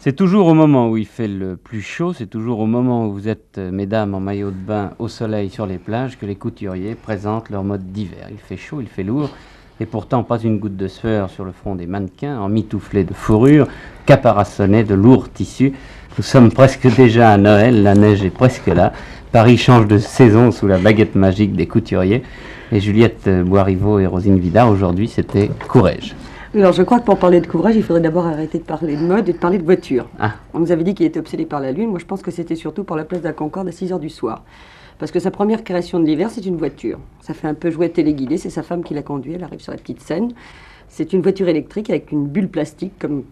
C'est toujours au moment où il fait le plus chaud, c'est toujours au moment où vous êtes, mesdames, en maillot de bain au soleil sur les plages, que les couturiers présentent leur mode d'hiver. Il fait chaud, il fait lourd, et pourtant pas une goutte de sueur sur le front des mannequins, emmitouflés de fourrure, caparaçonnés de lourds tissus. Nous sommes presque déjà à Noël, la neige est presque là. Paris change de saison sous la baguette magique des couturiers. Et Juliette Boiriveau et Rosine Vidard, aujourd'hui, c'était Courrèges. Alors, je crois que pour parler de couvrage, il faudrait d'abord arrêter de parler de mode et de parler de voiture. Ah. On nous avait dit qu'il était obsédé par la Lune. Moi, je pense que c'était surtout pour la place de la Concorde à 6 h du soir. Parce que sa première création de l'hiver, c'est une voiture. Ça fait un peu jouet téléguidé. C'est sa femme qui la conduit. Elle arrive sur la petite scène. C'est une voiture électrique avec une bulle plastique comme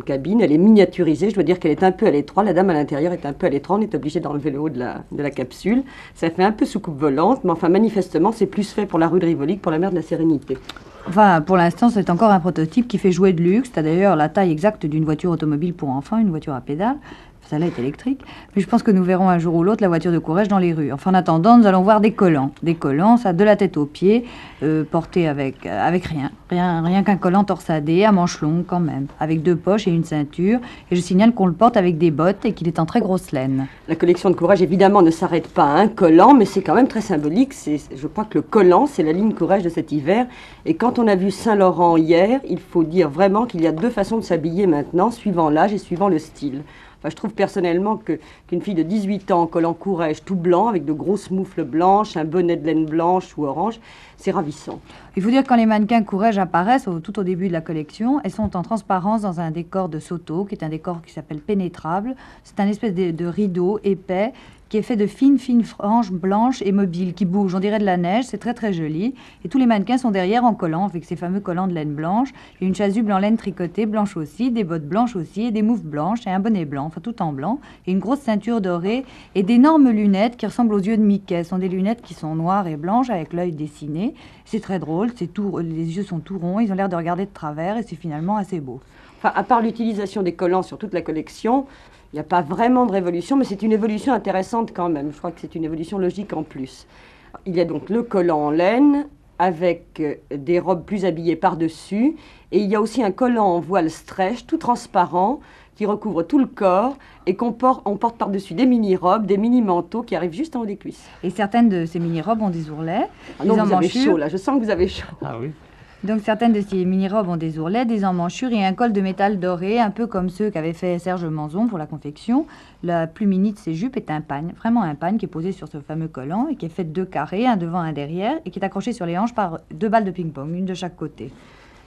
cabine. Elle est miniaturisée. Je dois dire qu'elle est un peu à l'étroit. La dame à l'intérieur est un peu à l'étroit. On est obligé d'enlever le haut de la capsule. Ça fait un peu soucoupe volante. Mais enfin, manifestement, c'est plus fait pour la rue de Rivoli que pour la mer de la Sérénité. Enfin, pour l'instant, c'est encore un prototype qui fait jouet de luxe. C'est d'ailleurs la taille exacte d'une voiture automobile pour enfants, une voiture à pédales. Celle-là est électrique. Mais je pense que nous verrons un jour ou l'autre la voiture de Courrèges dans les rues. Enfin, en attendant, nous allons voir des collants. Des collants, ça, de la tête aux pieds, portés avec rien qu'un collant torsadé, à manches longues quand même, avec 2 poches et une ceinture. Et je signale qu'on le porte avec des bottes et qu'il est en très grosse laine. La collection de Courrèges, évidemment, ne s'arrête pas à un collant, mais c'est quand même très symbolique. Je crois que le collant, c'est la ligne Courrèges de cet hiver. Et quand on a vu Saint-Laurent hier, il faut dire vraiment qu'il y a 2 façons de s'habiller maintenant, suivant l'âge et suivant le style. Enfin, je trouve personnellement qu'une fille de 18 ans en collant Courrèges tout blanc, avec de grosses moufles blanches, un bonnet de laine blanche ou orange, c'est ravissant. Il faut dire que quand les mannequins Courrèges apparaissent tout au début de la collection, elles sont en transparence dans un décor de Soto, qui est un décor qui s'appelle pénétrable. C'est un espèce de rideau épais qui est fait de fines franges blanches et mobiles qui bougent. On dirait de la neige, c'est très très joli. Et tous les mannequins sont derrière en collant, avec ces fameux collants de laine blanche. Et une chasuble en laine tricotée, blanche aussi, des bottes blanches aussi, et des moufles blanches, et un bonnet blanc, enfin tout en blanc, et une grosse ceinture dorée, et d'énormes lunettes qui ressemblent aux yeux de Mickey. Ce sont des lunettes qui sont noires et blanches, avec l'œil dessiné. C'est très drôle, les yeux sont tout ronds, ils ont l'air de regarder de travers, et c'est finalement assez beau. Enfin, à part l'utilisation des collants sur toute la collection, il n'y a pas vraiment de révolution, mais c'est une évolution intéressante quand même. Je crois que c'est une évolution logique en plus. Il y a donc le collant en laine, avec des robes plus habillées par-dessus, et il y a aussi un collant en voile stretch, tout transparent, qui recouvre tout le corps, et on porte par-dessus des mini-robes, des mini-manteaux qui arrivent juste en haut des cuisses. Et certaines de ces mini-robes ont des ourlets, des emmanchures. Vous avez chaud, là, je sens que vous avez chaud. Ah oui. Donc certaines de ces mini-robes ont des ourlets, des emmanchures et un col de métal doré, un peu comme ceux qu'avait fait Serge Manzon pour la confection. La plus mini de ces jupes est un pagne, vraiment un pagne qui est posé sur ce fameux collant et qui est fait de 2 carrés, un devant, un derrière, et qui est accroché sur les hanches par 2 balles de ping-pong, une de chaque côté.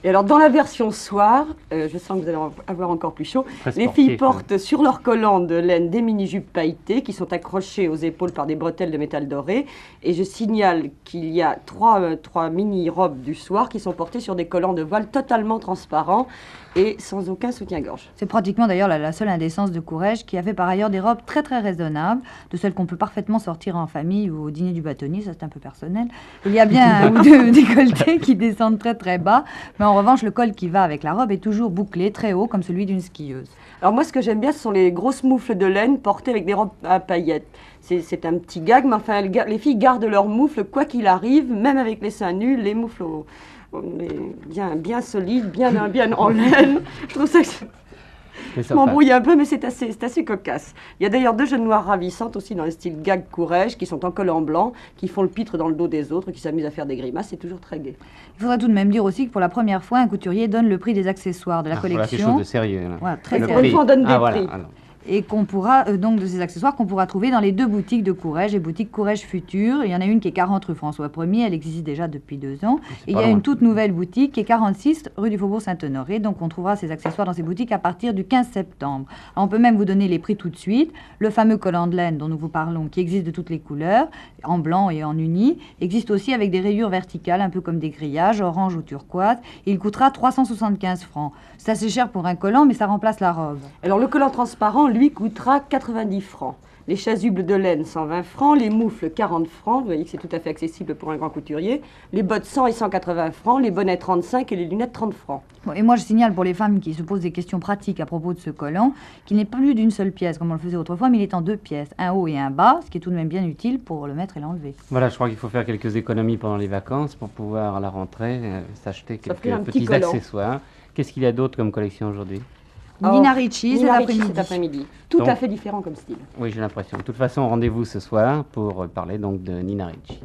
Et alors, dans la version soir, je sens que vous allez avoir encore plus chaud, les filles portent sur leur collant de laine des mini-jupes pailletées qui sont accrochées aux épaules par des bretelles de métal doré. Et je signale qu'il y a 3 mini-robes du soir qui sont portées sur des collants de voile totalement transparents et sans aucun soutien-gorge. C'est pratiquement d'ailleurs la seule indécence de Courrèges, qui a fait par ailleurs des robes très très raisonnables, de celles qu'on peut parfaitement sortir en famille ou au dîner du bâtonnier, ça c'est un peu personnel. Il y a bien un ou 2 décolletés qui descendent très très bas, mais en revanche le col qui va avec la robe est toujours bouclé très haut comme celui d'une skieuse. Alors moi ce que j'aime bien ce sont les grosses moufles de laine portées avec des robes à paillettes. C'est un petit gag, mais enfin les filles gardent leurs moufles quoi qu'il arrive, même avec les seins nus, les moufles bien solides, bien en laine. Je trouve ça je m'embrouille un peu, mais c'est assez cocasse. Il y a d'ailleurs 2 jeunes noires ravissantes aussi dans le style gag Courrèges, qui sont en collant blanc, qui font le pitre dans le dos des autres, qui s'amusent à faire des grimaces. C'est toujours très gai. Il faudrait tout de même dire aussi que pour la première fois, un couturier donne le prix des accessoires de la collection. Voilà quelque chose de sérieux. Là. Voilà, très sérieux. Pour une fois, on donne des prix. Voilà. Et qu'on pourra, donc de ces accessoires qu'on pourra trouver dans les 2 boutiques de Courrèges, les boutiques Courrèges Futur. Il y en a une qui est 40 rue François 1er, elle existe déjà depuis 2 ans. Et il y a une toute nouvelle boutique qui est 46 rue du Faubourg Saint-Honoré. Donc on trouvera ces accessoires dans ces boutiques à partir du 15 septembre. Alors, on peut même vous donner les prix tout de suite. Le fameux collant de laine dont nous vous parlons, qui existe de toutes les couleurs, en blanc et en uni, existe aussi avec des rayures verticales, un peu comme des grillages, orange ou turquoise. Et il coûtera 375 francs. C'est assez cher pour un collant, mais ça remplace la robe. Alors le collant transparent, lui, coûtera 90 francs. Les chasubles de laine, 120 francs. Les moufles, 40 francs. Vous voyez que c'est tout à fait accessible pour un grand couturier. Les bottes, 100 et 180 francs. Les bonnets, 35 et les lunettes, 30 francs. Bon, et moi, je signale pour les femmes qui se posent des questions pratiques à propos de ce collant qu'il n'est plus d'une seule pièce, comme on le faisait autrefois, mais il est en 2 pièces, un haut et un bas, ce qui est tout de même bien utile pour le mettre et l'enlever. Voilà, je crois qu'il faut faire quelques économies pendant les vacances pour pouvoir, à la rentrée, s'acheter quelques petits accessoires. Qu'est-ce qu'il y a d'autre comme collection aujourd'hui ? Nina Ricci, Nina cet Ricci après-midi. cet après-midi. Tout Donc- à fait différent comme style. Oui, j'ai l'impression. De toute façon, rendez-vous ce soir pour parler donc de Nina Ricci.